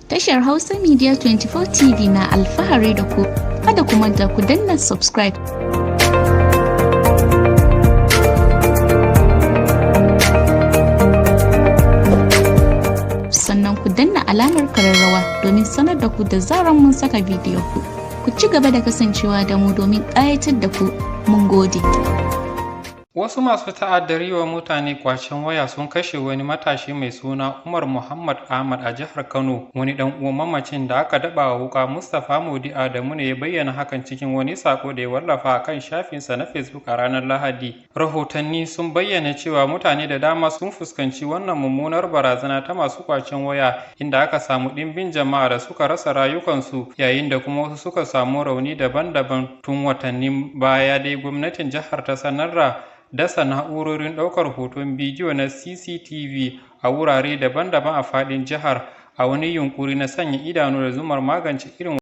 Tashar Hausa Media 24 TV na alfahari da ku. Kada ku manta ku danna subscribe. Sannan ku danna alamar kararrawa domin sanar da ku da zarar mun saka bidiyo ku. Ku ci gaba da kasancewa da mu domin ƙayatar da ku. Mun gode. Wasu masu ta'addari wa mutane kwacen waya sun kashe wani matashi mai suna Umar Muhammad Ahmad a jihar Kano. Wani dan uwan mamacin da aka daba wa wuka, Mustapha Modi Adamu, ne ya bayyana hakan cikin wani sako da ya wallafa a kan shafinsa na Facebook a ranar Lahadi. Rahotanni sun bayyana cewa mutane da dama sun fuskanci wannan mummunar barazana ta masu kwacen waya, inda aka samu ɗimbin jama'a da suka rasa rayukansu, yayin da kuma wasu suka samu rauni daban-daban. Tun watannin baya dai gwamnatin jihar ta sanar da dasa na'urorin ɗaukar hoton bidiyo na CCTV a wurare daban-daban a faɗin jihar, a wani yunkuri na sanya idanu da zumar magance irin